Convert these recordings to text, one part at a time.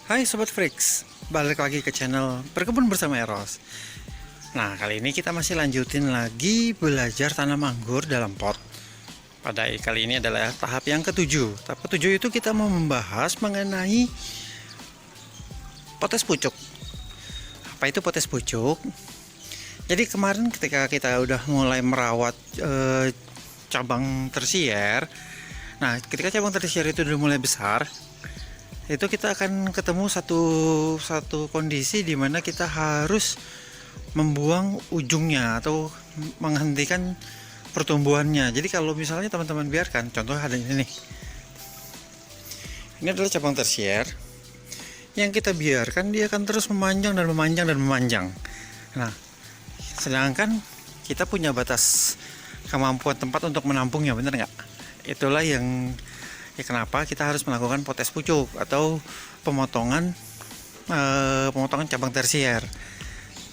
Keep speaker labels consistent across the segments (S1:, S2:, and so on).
S1: Hai Sobat Freaks, balik lagi ke channel Berkebun Bersama Eros. Nah, kali ini kita masih lanjutin lagi belajar tanam anggur dalam pot. Pada kali ini adalah tahap yang ketujuh. Tahap ketujuh itu kita mau membahas mengenai potes pucuk. Apa itu potes pucuk? Jadi kemarin ketika kita udah mulai merawat cabang tersier. Nah, ketika cabang tersier itu udah mulai besar, itu kita akan ketemu satu kondisi di mana kita harus membuang ujungnya atau menghentikan pertumbuhannya. Jadi kalau misalnya teman-teman biarkan, contoh ada ini nih, ini adalah cabang tersier yang kita biarkan, dia akan terus memanjang dan memanjang dan memanjang. Nah, sedangkan kita punya batas kemampuan tempat untuk menampungnya, bener nggak? Itulah yang kenapa kita harus melakukan potes pucuk atau pemotongan cabang tersier.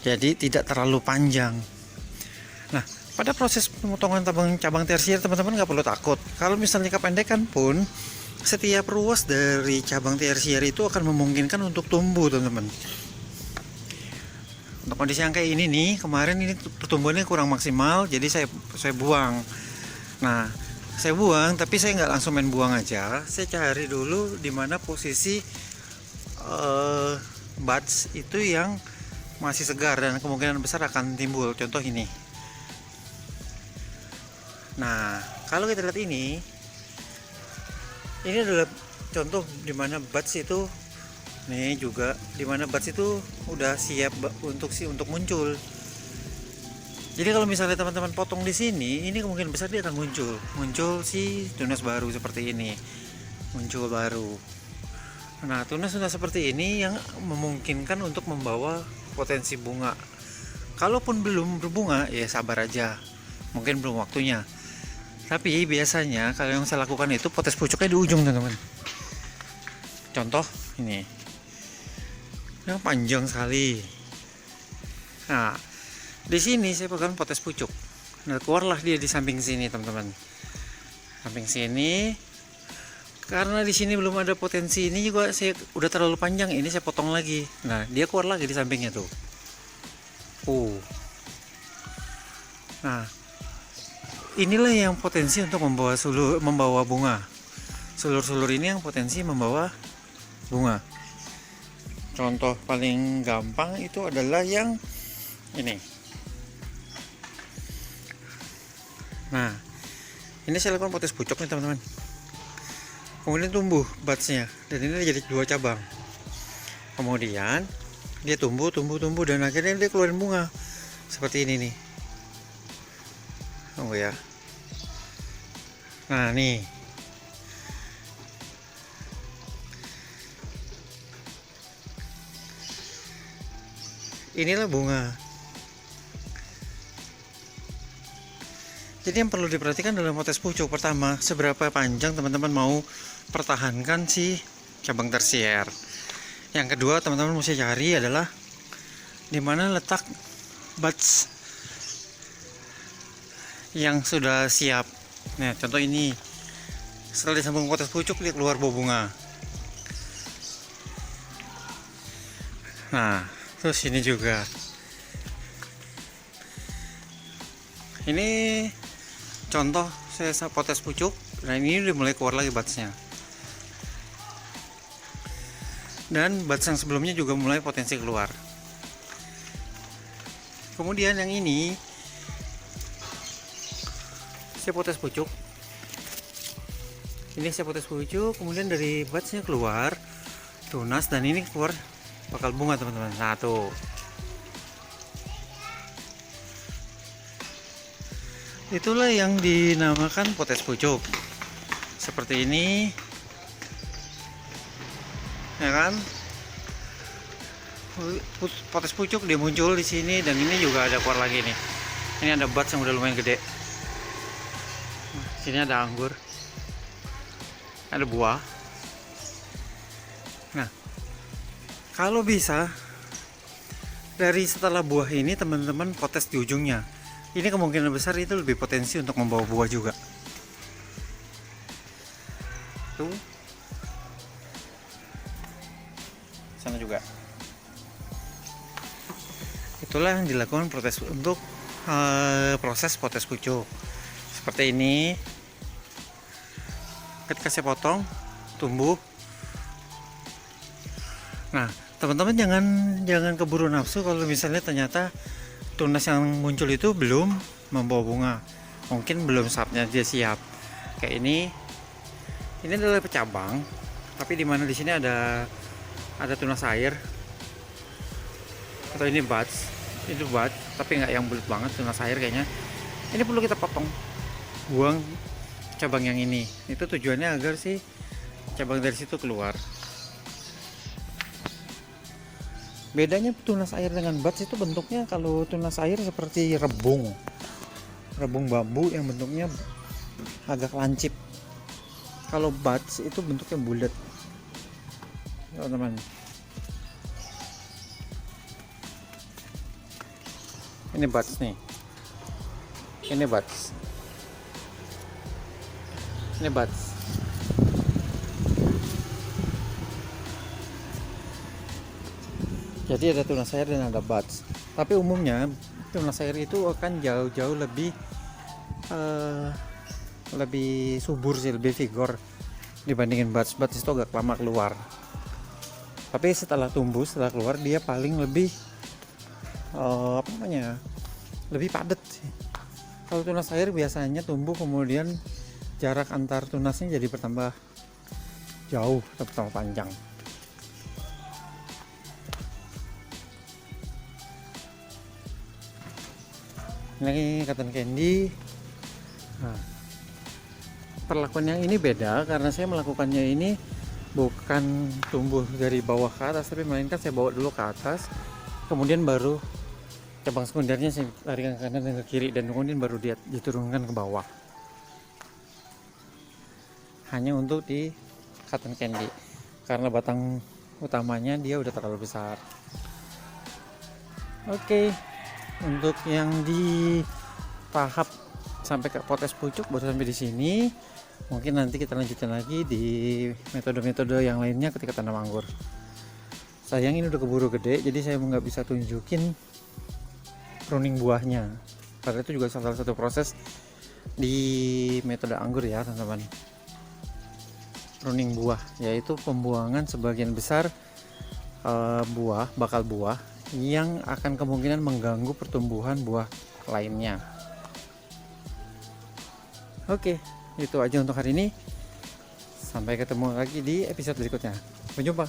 S1: Jadi tidak terlalu panjang. Nah, pada proses pemotongan cabang tersier, teman-teman nggak perlu takut. Kalau misalnya kependekan pun, setiap ruas dari cabang tersier itu akan memungkinkan untuk tumbuh, teman-teman. Untuk kondisi yang kayak ini nih, kemarin ini pertumbuhannya kurang maksimal, jadi saya buang. Nah, saya buang, tapi saya nggak langsung main buang aja. Saya cari dulu di mana posisi buds itu yang masih segar dan kemungkinan besar akan timbul. Contoh ini. Nah, kalau kita lihat ini adalah contoh di mana buds itu, nih juga di mana buds itu udah siap untuk muncul. Jadi kalau misalnya teman-teman potong di sini, ini kemungkinan besar dia akan muncul si tunas baru seperti ini, muncul baru. Nah, tunas-tunas seperti ini yang memungkinkan untuk membawa potensi bunga. Kalaupun belum berbunga, ya sabar aja, mungkin belum waktunya. Tapi biasanya kalau yang saya lakukan itu potes pucuknya di ujung, teman-teman. Contoh ini, yang panjang sekali. Nah, di sini saya pegang potes pucuk. Nah, keluarlah dia di samping sini, teman-teman. Samping sini. Karena di sini belum ada potensi, ini juga saya udah terlalu panjang, ini saya potong lagi. Nah, dia keluar lagi di sampingnya tuh. Nah, inilah yang potensi untuk membawa bunga. Sulur-sulur ini yang potensi membawa bunga. Contoh paling gampang itu adalah yang ini. Nah, ini saya lakukan potes pucuk nih, teman-teman. Kemudian tumbuh budsnya, dan ini jadi 2 cabang. Kemudian dia tumbuh dan akhirnya dia keluarin bunga seperti ini nih. Tunggu ya. Nah, nih. Inilah bunga. Jadi yang perlu diperhatikan dalam potes pucuk, pertama, seberapa panjang teman-teman mau pertahankan si cabang tersier. Yang kedua, teman-teman mesti cari adalah di mana letak buds yang sudah siap. Nah, contoh ini, setelah disambung potes pucuk, dia keluar buah bunga. Nah, terus ini juga. Ini contoh saya potes pucuk. Nah, ini udah mulai keluar lagi budsnya. Dan buds yang sebelumnya juga mulai potensi keluar. Kemudian yang ini saya potes pucuk. Ini saya potes pucuk, kemudian dari budsnya keluar tunas, dan ini keluar bakal bunga, teman-teman. Nah, tuh. Itulah yang dinamakan potes pucuk. Seperti ini. Ya kan? Potes pucuk dia muncul di sini, dan ini juga ada keluar lagi nih. Ini ada buds yang udah lumayan gede. Sini ada anggur. Ada buah. Nah, kalau bisa dari setelah buah ini teman-teman potes di ujungnya. Ini kemungkinan besar itu lebih potensi untuk membawa buah juga. Tuh. juga. Itulah yang dilakukan proses potes pucuk seperti ini. Ketika saya potong tumbuh. Nah, teman-teman jangan keburu nafsu kalau misalnya ternyata tunas yang muncul itu belum membawa bunga, mungkin belum saatnya dia siap. Kayak ini adalah pecabang, tapi di mana di sini ada tunas air, atau ini buds, itu buds, tapi nggak yang bulat banget, tunas air kayaknya. Ini perlu kita potong, buang cabang yang ini. Itu tujuannya agar si cabang dari situ keluar. Bedanya tunas air dengan buds itu bentuknya, kalau tunas air seperti rebung bambu yang bentuknya agak lancip. Kalau buds itu bentuknya bulat, teman-teman. Ini buds nih, ini buds. Jadi ada tunas air dan ada buds. Tapi umumnya tunas air itu akan jauh-jauh lebih subur sih, lebih vigor dibandingin buds. Buds itu agak lama keluar. Tapi setelah tumbuh, setelah keluar, dia paling lebih lebih padat sih. Kalau tunas air biasanya tumbuh kemudian jarak antar tunasnya jadi bertambah jauh atau bertambah panjang. Ini cotton candy. Nah, perlakuan yang ini beda karena saya melakukannya ini bukan tumbuh dari bawah ke atas, tapi melainkan saya bawa dulu ke atas, kemudian baru cabang sekundernya saya larikan ke kanan dan ke kiri, dan kemudian baru dia diturunkan ke bawah. Hanya untuk di cotton candy karena batang utamanya dia udah terlalu besar. Oke. Untuk yang di tahap sampai ke potes pucuk baru sampai di sini. Mungkin nanti kita lanjutin lagi di metode-metode yang lainnya ketika tanam anggur. Sayang ini udah keburu gede, jadi saya nggak bisa tunjukin pruning buahnya. Karena itu juga salah satu proses di metode anggur ya, teman-teman. Pruning buah, yaitu pembuangan sebagian besar bakal buah yang akan kemungkinan mengganggu pertumbuhan buah lainnya. Oke, itu aja untuk hari ini. Sampai ketemu lagi di episode berikutnya. Sampai jumpa.